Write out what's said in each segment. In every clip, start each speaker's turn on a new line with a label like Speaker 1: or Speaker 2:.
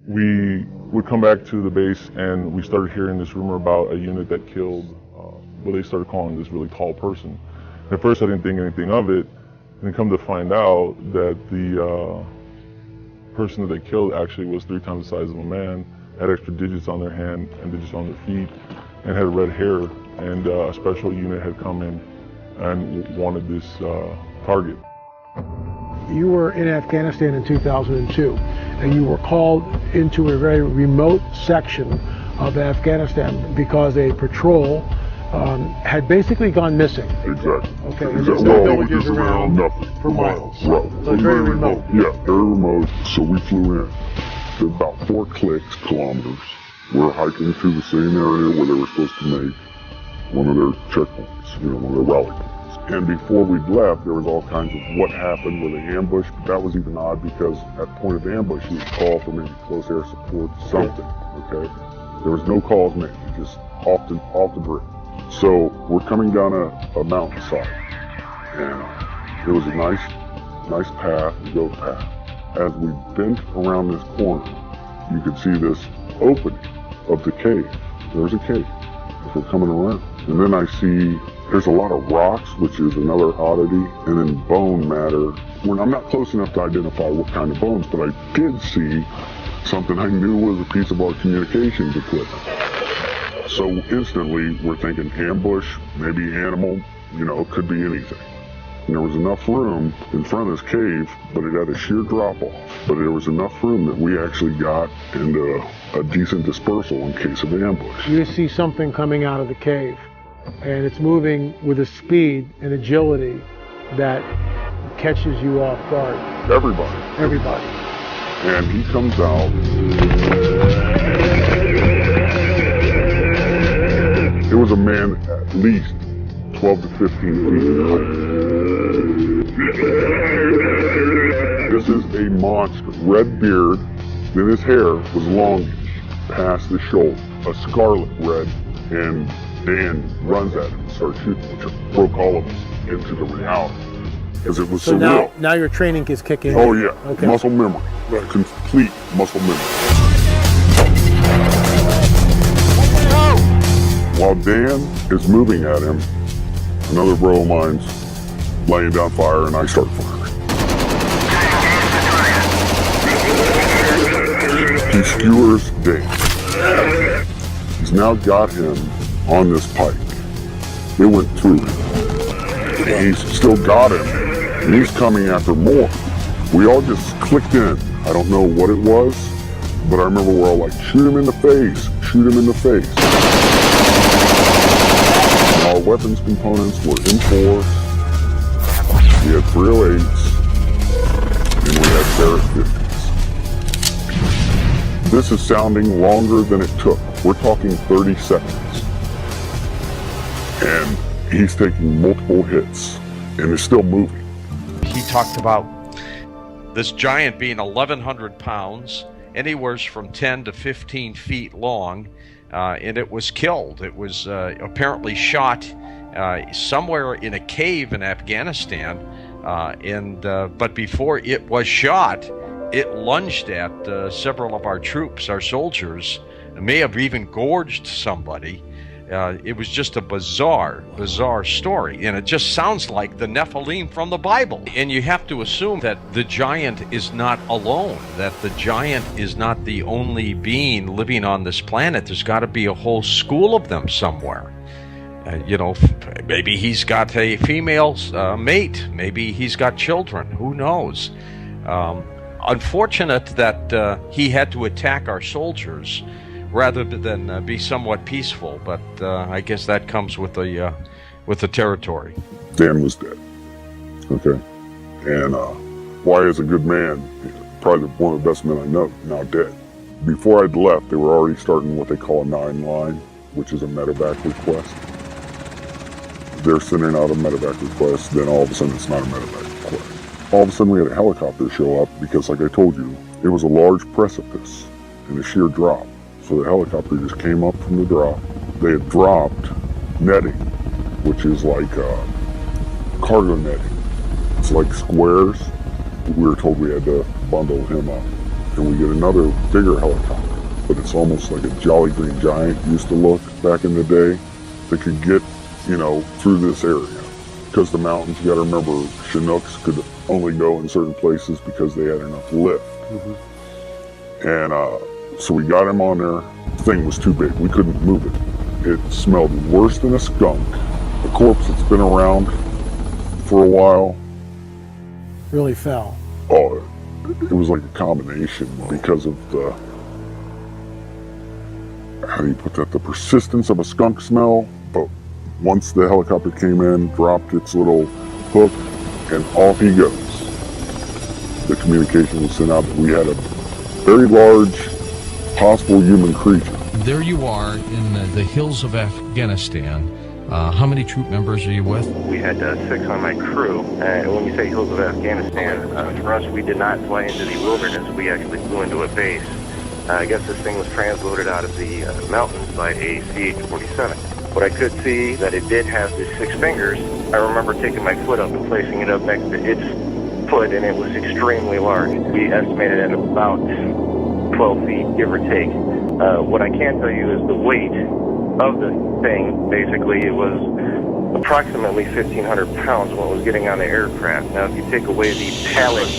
Speaker 1: we would come back to the base and we started hearing this rumor about a unit that killed what they started calling this really tall person. At first I didn't think anything of it, and then come to find out that the person that they killed actually was 3 times the size of a man, had extra digits on their hand and digits on their feet, and had red hair, and a special unit had come in and wanted this target.
Speaker 2: You were in Afghanistan in 2002, and you were called into a very remote section of Afghanistan because a patrol had basically gone missing.
Speaker 1: Exactly.
Speaker 2: Okay.
Speaker 1: Exactly. Well, just around nothing.
Speaker 2: For miles.
Speaker 1: Right.
Speaker 2: So it's very remote.
Speaker 1: Yeah, very remote. So we flew in. To about 4 kilometers. We're hiking through the same area where they were supposed to make one of their checkpoints, one of their rally points. And before we left, there was all kinds of what happened, were they ambushed? But that was even odd because at point of ambush, you would call for maybe close air support, something, okay? There was no calls made, just off the grid. So we're coming down a mountainside, and it was a nice path, a goat path. As we bent around this corner, you could see this opening of the cave. There's a cave as we're coming around. And then I see there's a lot of rocks, which is another oddity, and then bone matter. When I'm not close enough to identify what kind of bones, but I did see something I knew was a piece of our communications equipment. So instantly, we're thinking ambush, maybe animal, it could be anything. And there was enough room in front of this cave, but it had a sheer drop-off. But there was enough room that we actually got into a decent dispersal in case of ambush.
Speaker 2: You see something coming out of the cave, and it's moving with a speed and agility that catches you off guard.
Speaker 1: Everybody. And he comes out. It was a man at least 12 to 15 feet in height. This is a monster. Red beard, then his hair was longish, past the shoulder, a scarlet red, and Dan runs at him and starts shooting, which broke all of us into the reality. Because it was surreal.
Speaker 2: Now your training is kicking in.
Speaker 1: Oh yeah,
Speaker 2: okay.
Speaker 1: Muscle memory, complete muscle memory. While Dan is moving at him, another bro of mine's laying down fire, and I start firing. He skewers Dan. He's now got him on this pike. It went through him. And he's still got him, and he's coming after more. We all just clicked in. I don't know what it was, but I remember we're all like, shoot him in the face, shoot him in the face. Our weapons components were in force. We had 308s, and we had Barrett 50s. This is sounding longer than it took. We're talking 30 seconds. And he's taking multiple hits, and is still moving.
Speaker 3: He talked about this giant being 1,100 pounds, anywhere from 10 to 15 feet long, and it was killed. It was apparently shot somewhere in a cave in Afghanistan, but before it was shot, it lunged at several of our troops, our soldiers. It may have even gorged somebody. It was just a bizarre story, and it just sounds like the Nephilim from the Bible. And you have to assume that the giant is not alone, that the giant is not the only being living on this planet. There's got to be a whole school of them somewhere. Maybe he's got a female mate. Maybe he's got children. Who knows? Unfortunate that he had to attack our soldiers rather than be somewhat peaceful, but I guess that comes with the territory.
Speaker 1: Dan was dead. Okay, and Wyatt is a good man, probably one of the best men I know, now dead. Before I'd left, they were already starting what they call a 9-line, which is a medevac request. They're sending out a medevac request, then all of a sudden it's not a medevac request. All of a sudden we had a helicopter show up because, like I told you, it was a large precipice and a sheer drop. So the helicopter just came up from the drop. They had dropped netting, which is like cargo netting. It's like squares. We were told we had to bundle him up. and we get another bigger helicopter, but it's almost like a Jolly Green Giant used to look back in the day, that could get, through this area. Because the mountains, you got to remember, Chinooks could only go in certain places because they had enough lift. And so we got him on there. The thing was too big. We couldn't move it. It smelled worse than a skunk. A corpse that's been around for a while.
Speaker 2: Really fell.
Speaker 1: Oh, it was like a combination because of the, how do you put that, the persistence of a skunk smell. But once the helicopter came in, dropped its little hook, and off he goes. The communication was sent out that we had a very large possible human creature.
Speaker 4: There you are in the hills of Afghanistan. How many troop members are you with?
Speaker 5: We had 6 on my crew. And when we say hills of Afghanistan, for us, we did not fly into the wilderness. We actually flew into a base. I guess this thing was transloaded out of the mountains by a CH-47. But I could see that it did have the 6 fingers. I remember taking my foot up and placing it up next to its foot, and it was extremely large. We estimated at about 12 feet, give or take. What I can tell you is the weight of the thing. Basically, it was approximately 1,500 pounds when it was getting on the aircraft. Now, if you take away the pallet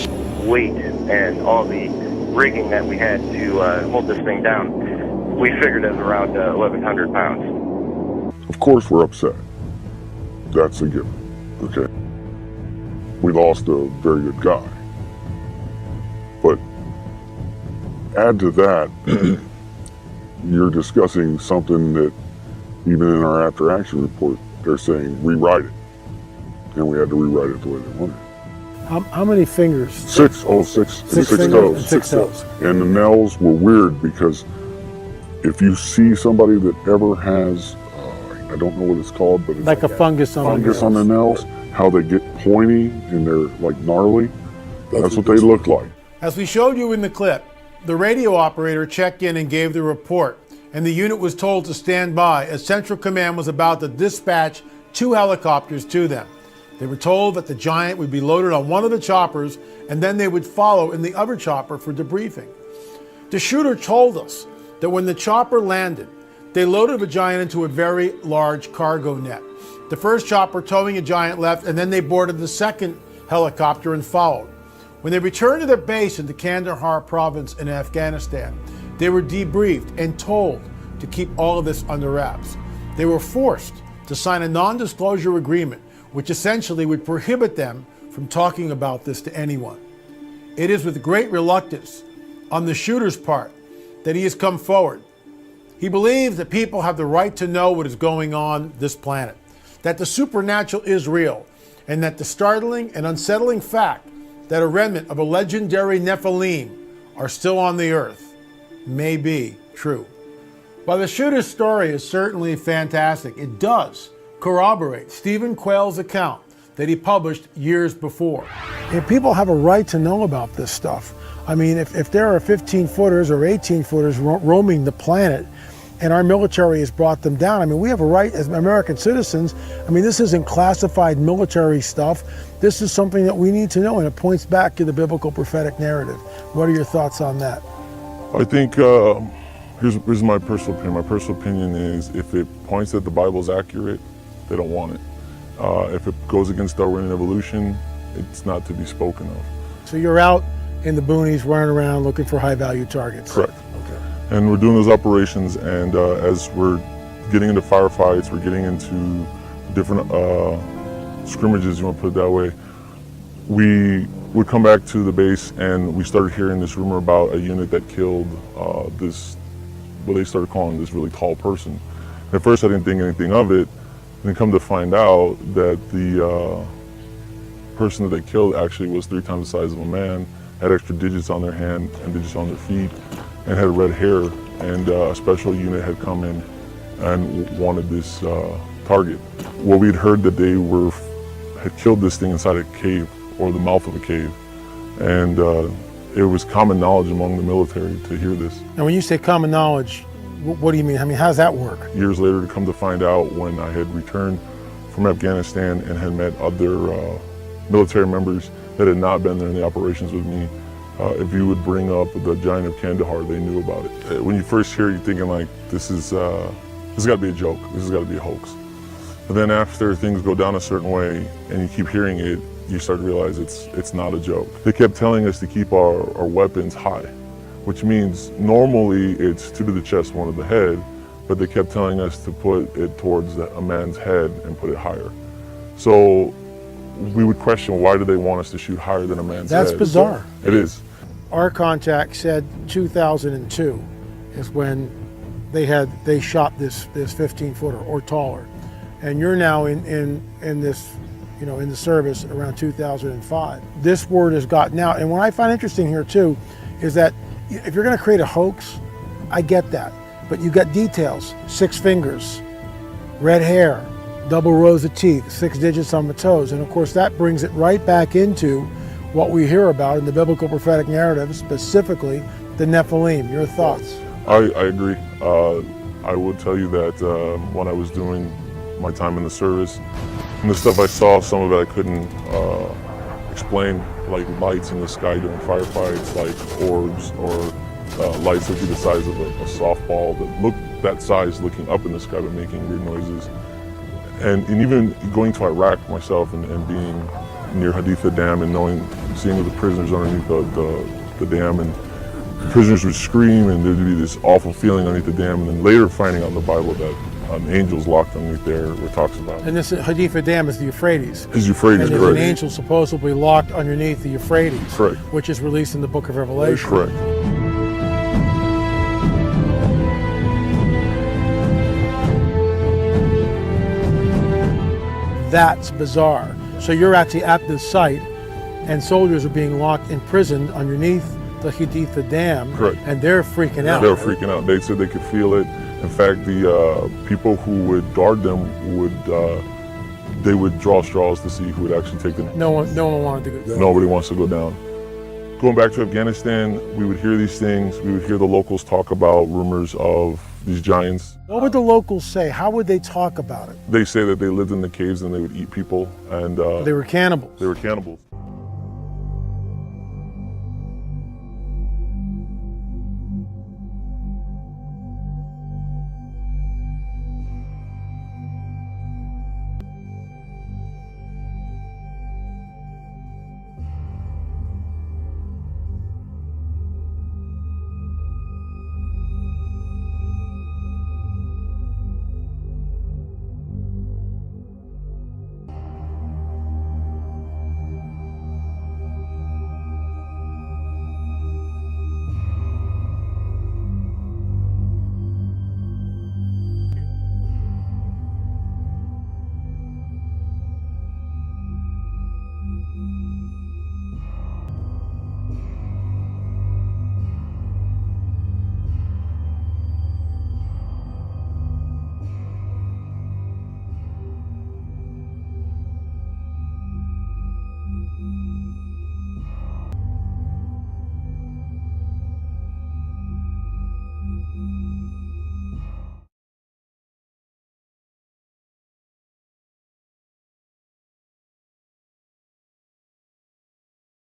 Speaker 5: weight and all the rigging that we had to hold this thing down, we figured it was around 1,100 pounds.
Speaker 1: Of course we're upset. That's a given, okay? We lost a very good guy. But add to that, you're discussing something that even in our after action report, they're saying rewrite it. And we had to rewrite it the way they wanted.
Speaker 2: How many fingers?
Speaker 1: 6 toes.
Speaker 2: 6 fingers and 6 toes.
Speaker 1: And the nails were weird because if you see somebody that ever has, I don't know what it's called, but it's
Speaker 2: like a fungus on
Speaker 1: the nails, how they get pointy and they're like gnarly. That's what they look like.
Speaker 6: As we showed you in the clip, the radio operator checked in and gave the report, and the unit was told to stand by as Central Command was about to dispatch 2 helicopters to them. They were told that the Giant would be loaded on one of the choppers, and then they would follow in the other chopper for debriefing. The shooter told us that when the chopper landed, they loaded the Giant into a very large cargo net. The first chopper towing a Giant left, and then they boarded the second helicopter and followed. When they returned to their base in the Kandahar province in Afghanistan, they were debriefed and told to keep all of this under wraps. They were forced to sign a non-disclosure agreement, which essentially would prohibit them from talking about this to anyone. It is with great reluctance on the shooter's part that he has come forward. He believes that people have the right to know what is going on this planet, that the supernatural is real, and that the startling and unsettling fact that a remnant of a legendary Nephilim are still on the earth may be true. While the shooter's story is certainly fantastic, it does corroborate Stephen Quayle's account that he published years before.
Speaker 2: And people have a right to know about this stuff. I mean, if there are 15-footers or 18-footers roaming the planet, and our military has brought them down, I mean, we have a right as American citizens. I mean, this isn't classified military stuff. This is something that we need to know, and it points back to the biblical prophetic narrative. What are your thoughts on that?
Speaker 7: I think here's my personal opinion. My personal opinion is if it points that the Bible's accurate, they don't want it. If it goes against Darwinian evolution, it's not to be spoken of.
Speaker 2: So you're out in the boonies running around looking for high-value targets?
Speaker 7: Correct.
Speaker 2: Okay.
Speaker 7: And we're doing those operations, and as we're getting into firefights, we're getting into different scrimmages, you want to put it that way, we would come back to the base and we started hearing this rumor about a unit that killed this, what they started calling this really tall person. At first I didn't think anything of it, and then come to find out that the person that they killed actually was 3 times the size of a man, had extra digits on their hand and digits on their feet, and had red hair, and a special unit had come in and wanted this target. Well, we'd heard that they had killed this thing inside a cave, or the mouth of a cave, and it was common knowledge among the military to hear this.
Speaker 2: And when you say common knowledge, what do you mean? I mean, how does that work?
Speaker 7: Years later, to come to find out, when I had returned from Afghanistan and had met other military members that had not been there in the operations with me, if you would bring up the giant of Kandahar, they knew about it. When you first hear it, you're thinking like, this has got to be a joke. This has got to be a hoax. But then after things go down a certain way and you keep hearing it, you start to realize it's not a joke. They kept telling us to keep our weapons high, which means normally it's 2 to the chest, 1 to the head, but they kept telling us to put it towards a man's head and put it higher. So we would question, why do they want us to shoot higher than a man's head?
Speaker 2: That's bizarre.
Speaker 7: It is.
Speaker 2: Our contact said 2002 is when they shot this 15-footer or taller, and you're now in this, in the service around 2005. This word has gotten out, and what I find interesting here too is that if you're going to create a hoax, I get that, but you got details: 6 fingers, red hair, double rows of teeth, 6 digits on the toes, and of course that brings it right back into what we hear about in the biblical prophetic narrative, specifically the Nephilim. Your thoughts?
Speaker 7: I agree. I will tell you that when I was doing my time in the service, and the stuff I saw, some of it I couldn't explain, like lights in the sky during firefights, like orbs, or lights that would be the size of a softball that looked that size looking up in the sky but making weird noises. And even going to Iraq myself and being near Haditha Dam and seeing the prisoners underneath the dam, and the prisoners would scream and there'd be this awful feeling underneath the dam, and then later finding out in the Bible that an angel's locked underneath there, where it talks about.
Speaker 2: And this Haditha Dam is the Euphrates.
Speaker 7: Is Euphrates,
Speaker 2: and there's
Speaker 7: correct.
Speaker 2: an angel supposedly locked underneath the Euphrates,
Speaker 7: Correct.
Speaker 2: which is released in the book of Revelation.
Speaker 7: Correct.
Speaker 2: That's bizarre. So you're actually at this site, and soldiers are being locked, imprisoned underneath the Haditha Dam.
Speaker 7: Correct.
Speaker 2: And they're freaking out.
Speaker 7: They were freaking out. They said they could feel it. In fact, the people who would guard them they would draw straws to see who would actually take them.
Speaker 2: No one wanted to go down.
Speaker 7: Nobody wants to go down. Going back to Afghanistan, we would hear these things. We would hear the locals talk about rumors of these giants.
Speaker 2: What would the locals say? How would they talk about it?
Speaker 7: They say that they lived in the caves and they would eat people, and
Speaker 2: They were cannibals.
Speaker 7: they were cannibals.